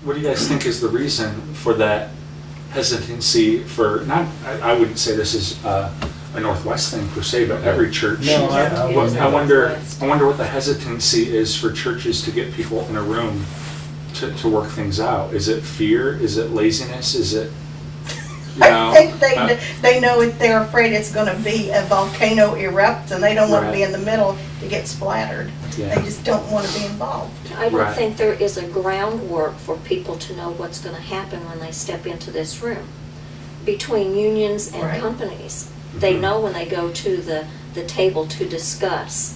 What do you guys think is the reason for that hesitancy for, not, I wouldn't say this is a Northwest thing per se, but every church. No, I wonder what the hesitancy is for churches to get people in a room to work things out. Is it fear? Is it laziness? Is it, you know? I think they know they're afraid it's going to be a volcano erupt, and they don't want to be in the middle to get splattered. Yeah. They just don't want to be involved. I don't Right. think there is a groundwork for people to know what's going to happen when they step into this room. Between unions and Right. companies, they Mhm. know when they go to the table to discuss.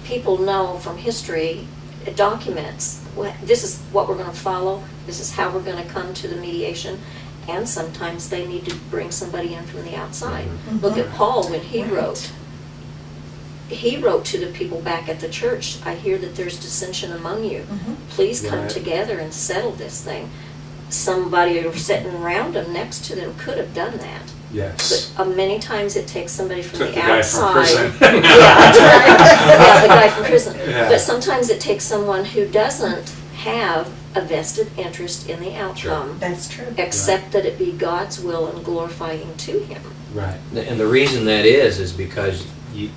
People know from history, documents, this is what we're going to follow, this is how we're going to come to the mediation, and sometimes they need to bring somebody in from the outside. Mhm. Look at Paul when he Right. wrote. He wrote to the people back at the church, I hear that there's dissension among you. Mhm. Please come Right. together and settle this thing. Somebody sitting around them, next to them, could have done that. Yes. But many times it takes somebody from Took the the guy from outside. prison. Yeah, that's right. Yeah, the guy from prison. Yeah. But sometimes it takes someone who doesn't have a vested interest in the outcome, That's true. except that it be God's will and glorifying to Him. Right. And the reason that is because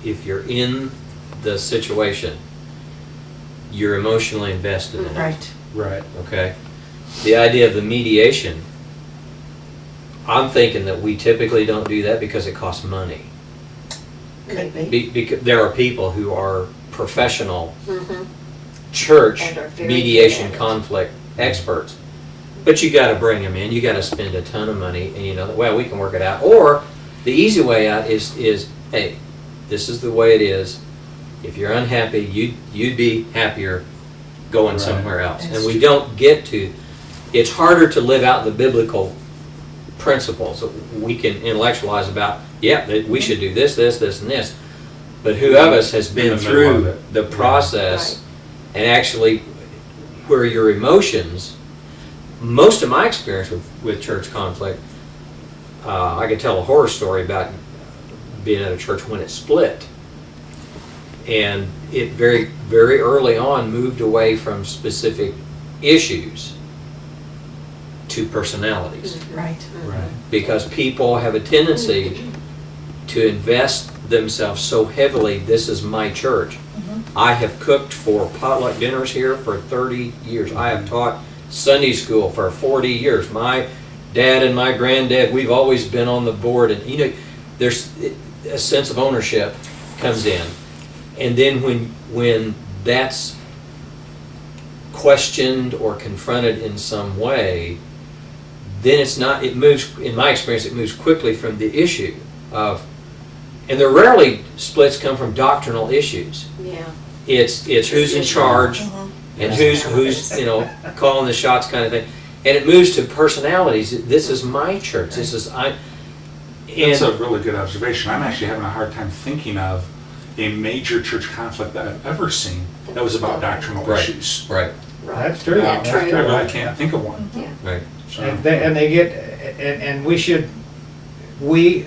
if you're in the situation, you're emotionally invested in it. Right. Right. Okay? The idea of the mediation, I'm thinking that we typically don't do that because it costs money. Could be. Because there are people who are professional Mhm. church And are very mediation good at it. conflict experts. But you got to bring them in. You got to spend a ton of money, and you know, well, we can work it out. Or the easy way out is hey, this is the way it is. If you're unhappy, you'd be happier going Right. somewhere else. That's And we true. don't get to. It's harder to live out the biblical principles that we can intellectualize about. Yeah, that we should do this, this, this, and this. But who of us has In been the middle through of it. the Yeah. process and actually where your emotions, most of my experience with church conflict, I could tell a horror story about being at a church when it split. And it very, very early on moved away from specific issues to personalities. Right. Right. Because people have a tendency to invest themselves so heavily, this is my church. Mhm. I have cooked for potluck dinners here for 30 years. I have taught Sunday school for 40 years. My dad and my granddad, we've always been on the board. And, you know, there's a sense of ownership comes in. And then when that's questioned or confronted in some way, then it moves, in my experience, it moves quickly from the issue of, and there rarely splits come from doctrinal issues. Yeah. It's who's in charge Mhm. and who's you know calling the shots kind of thing, and it moves to personalities. This is my church. This is I. That's a And really good observation. I'm actually having a hard time thinking of a major church conflict that I've ever seen that was about doctrinal Right. issues. right, Right. That's true. Yeah, That's true. I true. really can't think of one. Yeah. right. So, And they get, and we should, we,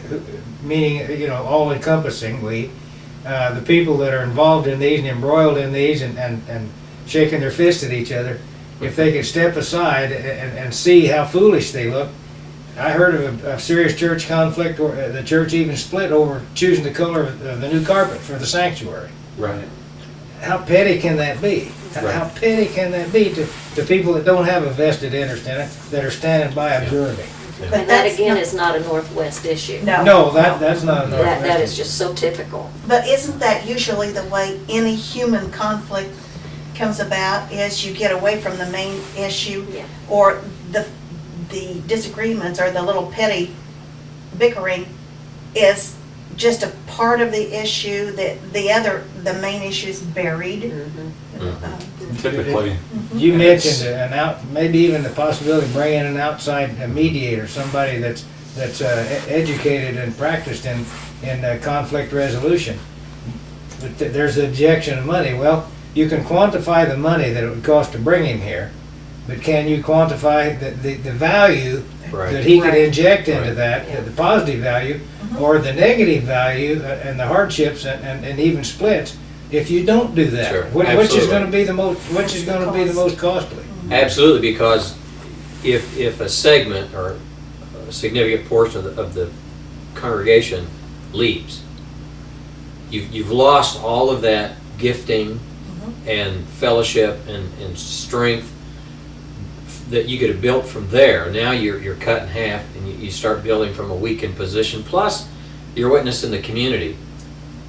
meaning, you know, all encompassing, the people that are involved in these and embroiled in these and shaking their fists at each other, if they could step aside and see how foolish they look. I heard of a serious church conflict where the church even split over choosing the color of the new carpet for the sanctuary. right. How petty can that be? How Right. petty can that be to people that don't have a vested interest in it, that are standing by observing? And that that's again not- is not a Northwest issue. No. No, that's not a That Northwest is issue. just so typical. But isn't that usually the way any human conflict comes about, is you get away from the main issue? Yeah. Or the disagreements or the little petty bickering is just a part of the issue, that the main issue is buried. Mhm. Typically. You mentioned maybe even the possibility of bringing an outside mediator, somebody that's educated and practiced in conflict resolution. But there's the objection of money. Well, you can quantify the money that it would cost to bring him here, but can you quantify the value Right. that he could Right. inject into Right. that, Yeah. the positive value, or the negative value and the hardships and even splits, if you don't do that? Sure. Which is Absolutely. going to be the most costly? Absolutely, because if a segment or a significant portion of the congregation leaves, you've lost all of that gifting and fellowship and strength that you could have built from there. Now you're cut in half, and you start building from a weakened position. Plus, you're witnessing the community.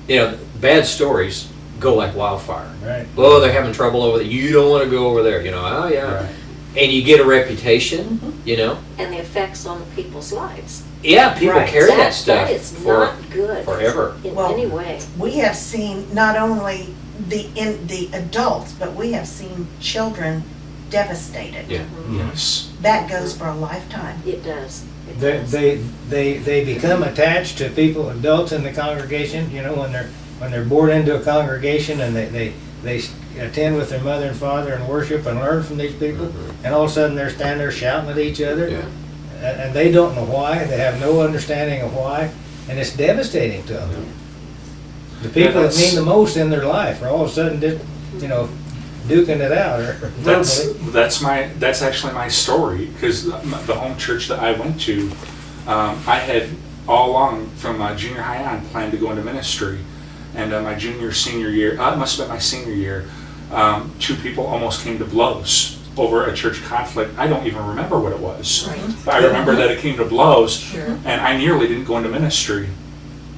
You know, bad stories go like wildfire. Right. Oh, they're having trouble over there. You don't want to go over there. You know, oh yeah. Right. And you get a reputation. You know. And the effects on people's lives. Yeah, people Right. carry that stuff That is for not good. forever. In Well, any way. We have seen not only the adults, but we have seen children devastated. Yeah. Yes. That goes for a lifetime. It does. It does. They become attached to people, adults in the congregation, you know, when they're born into a congregation and they attend with their mother and father and worship and learn from these people, and all of a sudden they're standing there shouting at each other, Yeah. and they don't know why, they have no understanding of why, and it's devastating to them. The people that that's- mean the most in their life are all of a sudden just, you know, duking it out or verbally. That's actually my story, because the home church that I went to, I had all along from junior high on planned to go into ministry, and my senior year, it must have been my senior year, two people almost came to blows over a church conflict. I don't even remember what it was, Right. but I remember that it came to blows, Sure. and I nearly didn't go into ministry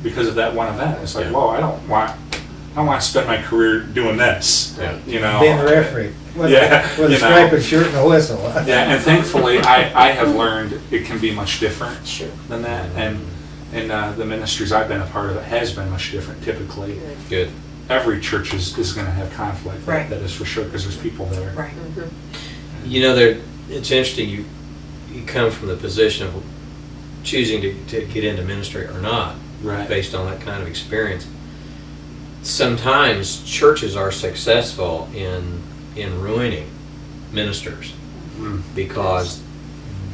because of that one event. It's like, Yeah. whoa, I don't want to spend my career doing this. Yeah. You know, Being a referee with Yeah, with a you know. striped shirt and a whistle. Yeah, and thankfully, I have learned it can be much different Sure. than that, and the ministries I've been a part of, it has been much different. Typically, Good. Good. every church is going to have conflict. Right. That is for sure, because there's people there. Right. Mhm. You know, it's interesting. You come from the position of choosing to get into ministry or not, Right. based on that kind of experience. Sometimes churches are successful in ruining ministers Mm. because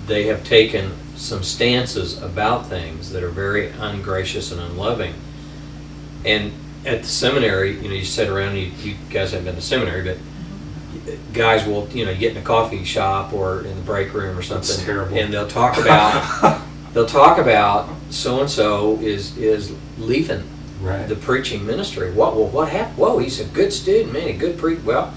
they have taken some stances about things that are very ungracious and unloving. And at the seminary, you know, you sit around, you guys haven't been to seminary, but guys will, you know, get in a coffee shop or in the break room or something. That's terrible. And they'll talk about so-and-so is leaving Right. the preaching ministry. What happened? Whoa, he's a good student, man, a good well,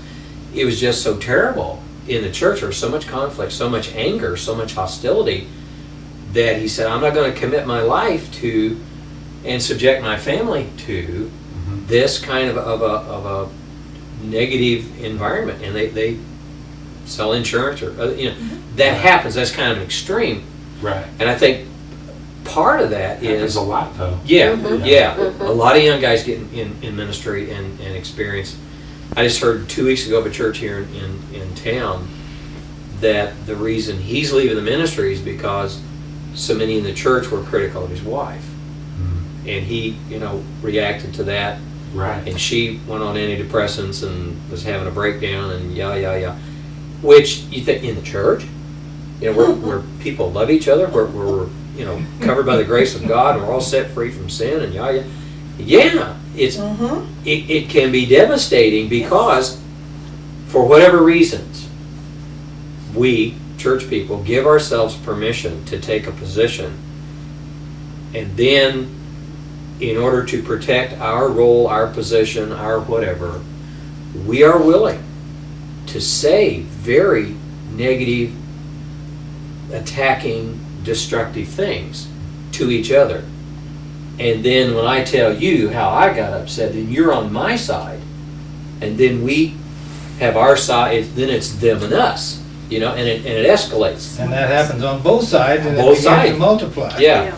it was just so terrible in the church. There was so much conflict, so much anger, so much hostility that he said, I'm not going to commit my life to and subject my family to Mhm. this kind of a negative environment. And they sell insurance or you know, that happens. That's kind of an extreme. Right. And I think part of that There's is a lot though. yeah, Mhm. yeah. Mhm. A lot of young guys get in ministry and experience. I just heard 2 weeks ago of a church here in town that the reason he's leaving the ministry is because so many in the church were critical of his wife. Mm. And he, you know, reacted to that. Right. And she went on antidepressants and was having a breakdown and yeah. Which you think in the church, you know, where people love each other, where we're, you know, covered by the grace of God and we're all set free from sin and yeah, it's Mm-hmm. it can be devastating because for whatever reasons we church people give ourselves permission to take a position, and then in order to protect our role, our position, our whatever, we are willing to say very negative, attacking, destructive things to each other. And then when I tell you how I got upset, then you're on my side. And then we have our side, then it's them and us, you know, and it escalates. And that happens on both sides, and it Both begins sides. to multiply. Yeah.